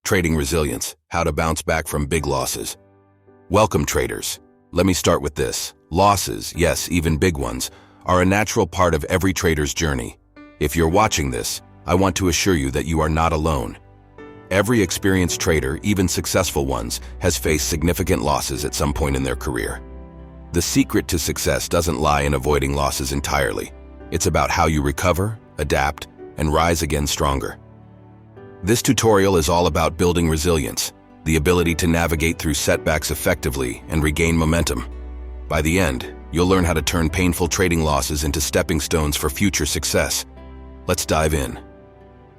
Trading resilience, how to bounce back from big losses. Welcome, traders. Let me start with this. Losses, yes, even big ones, are a natural part of every trader's journey. If you're watching this, I want to assure you that you are not alone. Every experienced trader, even successful ones, has faced significant losses at some point in their career. The secret to success doesn't lie in avoiding losses entirely. It's about how you recover, adapt, and rise again stronger. This tutorial is all about building resilience, the ability to navigate through setbacks effectively and regain momentum. By the end, you'll learn how to turn painful trading losses into stepping stones for future success. Let's dive in.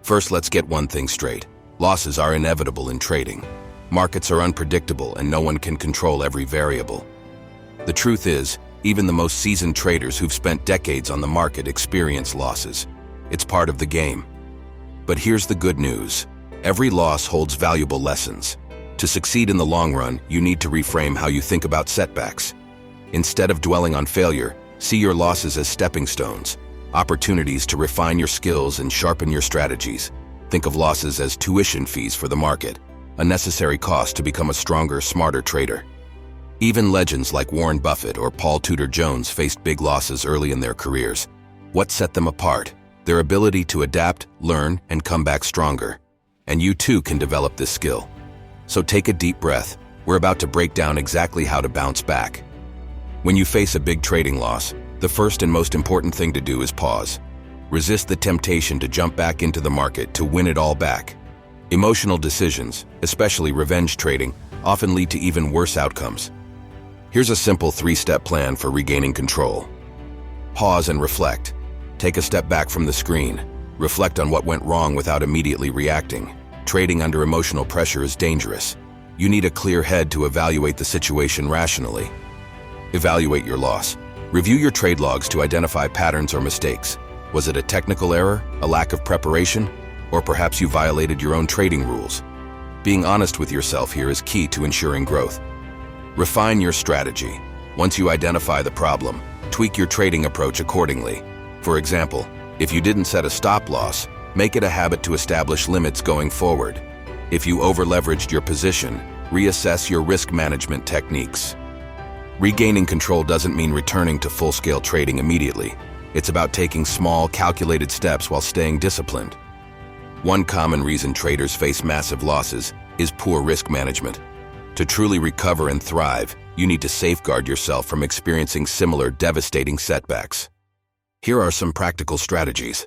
First, let's get one thing straight. Losses are inevitable in trading. Markets are unpredictable and no one can control every variable. The truth is, even the most seasoned traders who've spent decades on the market experience losses. It's part of the game. But here's the good news. Every loss holds valuable lessons. To succeed in the long run, you need to reframe how you think about setbacks. Instead of dwelling on failure, see your losses as stepping stones, opportunities to refine your skills and sharpen your strategies. Think of losses as tuition fees for the market, a necessary cost to become a stronger, smarter trader. Even legends like Warren Buffett or Paul Tudor Jones faced big losses early in their careers. What set them apart? Their ability to adapt, learn, and come back stronger. And you too can develop this skill. So take a deep breath. We're about to break down exactly how to bounce back. When you face a big trading loss, the first and most important thing to do is pause. Resist the temptation to jump back into the market to win it all back. Emotional decisions, especially revenge trading, often lead to even worse outcomes. Here's a simple 3-step plan for regaining control. Pause and reflect. Take a step back from the screen. Reflect on what went wrong without immediately reacting. Trading under emotional pressure is dangerous. You need a clear head to evaluate the situation rationally. Evaluate your loss. Review your trade logs to identify patterns or mistakes. Was it a technical error, a lack of preparation, or perhaps you violated your own trading rules? Being honest with yourself here is key to ensuring growth. Refine your strategy. Once you identify the problem, tweak your trading approach accordingly. For example, if you didn't set a stop loss, make it a habit to establish limits going forward. If you over-leveraged your position, reassess your risk management techniques. Regaining control doesn't mean returning to full-scale trading immediately. It's about taking small, calculated steps while staying disciplined. One common reason traders face massive losses is poor risk management. To truly recover and thrive, you need to safeguard yourself from experiencing similar devastating setbacks. Here are some practical strategies.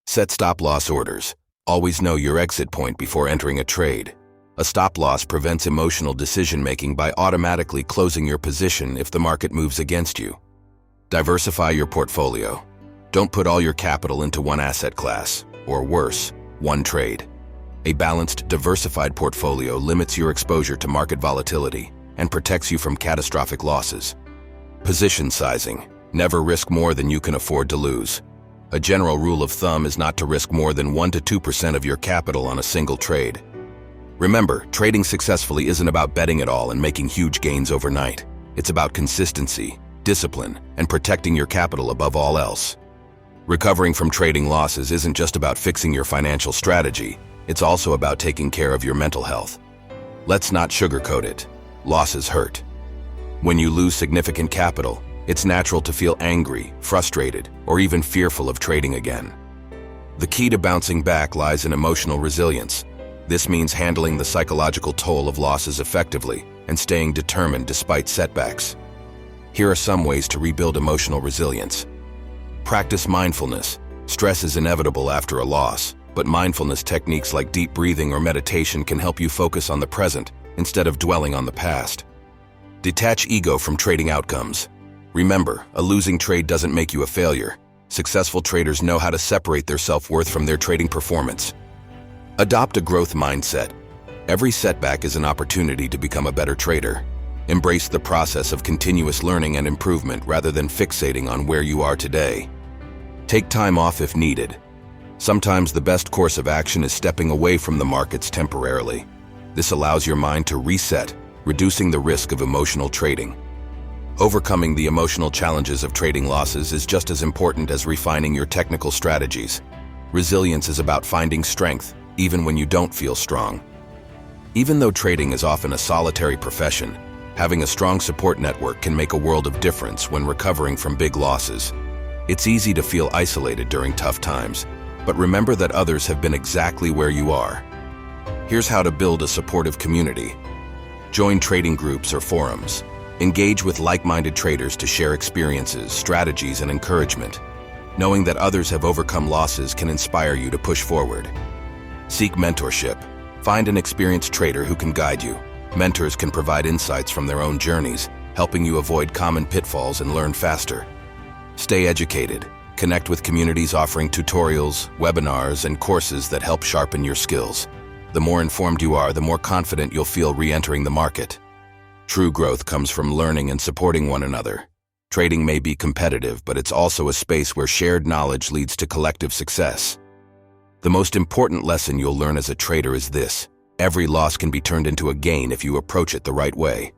Set stop-loss orders. Always know your exit point before entering a trade. A stop-loss prevents emotional decision-making by automatically closing your position if the market moves against you. Diversify your portfolio. Don't put all your capital into one asset class, or worse, one trade. A balanced, diversified portfolio limits your exposure to market volatility and protects you from catastrophic losses. Position sizing. Never risk more than you can afford to lose. A general rule of thumb is not to risk more than 1 to 2% of your capital on a single trade. Remember, trading successfully isn't about betting it all and making huge gains overnight. It's about consistency, discipline, and protecting your capital above all else. Recovering from trading losses isn't just about fixing your financial strategy, it's also about taking care of your mental health. Let's not sugarcoat it. Losses hurt. When you lose significant capital, it's natural to feel angry, frustrated, or even fearful of trading again. The key to bouncing back lies in emotional resilience. This means handling the psychological toll of losses effectively and staying determined despite setbacks. Here are some ways to rebuild emotional resilience. Practice mindfulness. Stress is inevitable after a loss, but mindfulness techniques like deep breathing or meditation can help you focus on the present instead of dwelling on the past. Detach ego from trading outcomes. Remember, a losing trade doesn't make you a failure. Successful traders know how to separate their self-worth from their trading performance. Adopt a growth mindset. Every setback is an opportunity to become a better trader. Embrace the process of continuous learning and improvement rather than fixating on where you are today. Take time off if needed. Sometimes the best course of action is stepping away from the markets temporarily. This allows your mind to reset, reducing the risk of emotional trading. Overcoming the emotional challenges of trading losses is just as important as refining your technical strategies. Resilience is about finding strength, even when you don't feel strong. Even though trading is often a solitary profession, having a strong support network can make a world of difference when recovering from big losses. It's easy to feel isolated during tough times, but remember that others have been exactly where you are. Here's how to build a supportive community. Join trading groups or forums. Engage with like-minded traders to share experiences, strategies, and encouragement. Knowing that others have overcome losses can inspire you to push forward. Seek mentorship. Find an experienced trader who can guide you. Mentors can provide insights from their own journeys, helping you avoid common pitfalls and learn faster. Stay educated. Connect with communities offering tutorials, webinars, and courses that help sharpen your skills. The more informed you are, the more confident you'll feel re-entering the market. True growth comes from learning and supporting one another. Trading may be competitive, but it's also a space where shared knowledge leads to collective success. The most important lesson you'll learn as a trader is this: every loss can be turned into a gain if you approach it the right way.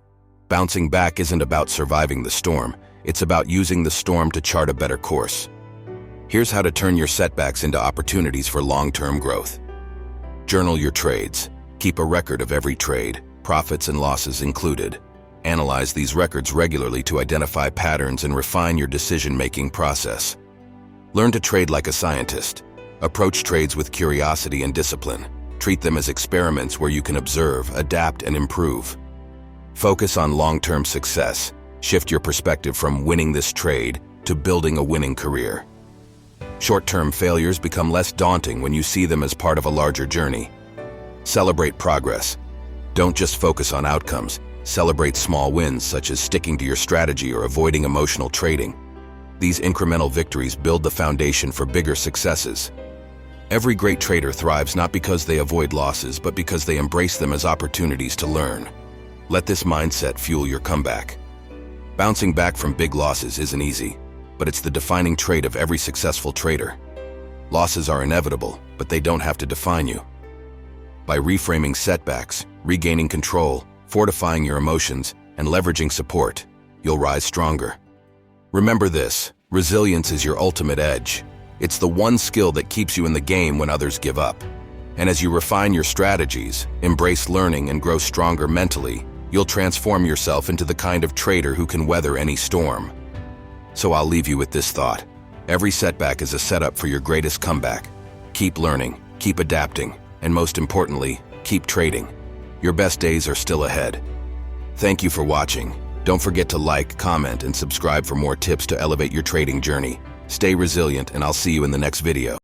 Bouncing back isn't about surviving the storm, it's about using the storm to chart a better course. Here's how to turn your setbacks into opportunities for long-term growth. Journal your trades. Keep a record of every trade, profits and losses included. Analyze these records regularly to identify patterns and refine your decision-making process. Learn to trade like a scientist. Approach trades with curiosity and discipline. Treat them as experiments where you can observe, adapt, and improve. Focus on long-term success. Shift your perspective from winning this trade to building a winning career. Short-term failures become less daunting when you see them as part of a larger journey. Celebrate progress. Don't just focus on outcomes. Celebrate small wins such as sticking to your strategy or avoiding emotional trading. These incremental victories build the foundation for bigger successes. Every great trader thrives not because they avoid losses, but because they embrace them as opportunities to learn. Let this mindset fuel your comeback. Bouncing back from big losses isn't easy, but it's the defining trait of every successful trader. Losses are inevitable, but they don't have to define you. By reframing setbacks, regaining control, fortifying your emotions, and leveraging support, you'll rise stronger. Remember this: resilience is your ultimate edge. It's the one skill that keeps you in the game when others give up. And as you refine your strategies, embrace learning, and grow stronger mentally, you'll transform yourself into the kind of trader who can weather any storm. So I'll leave you with this thought: every setback is a setup for your greatest comeback. Keep learning, keep adapting, and most importantly, keep trading. Your best days are still ahead. Thank you for watching. Don't forget to like, comment, and subscribe for more tips to elevate your trading journey. Stay resilient, and I'll see you in the next video.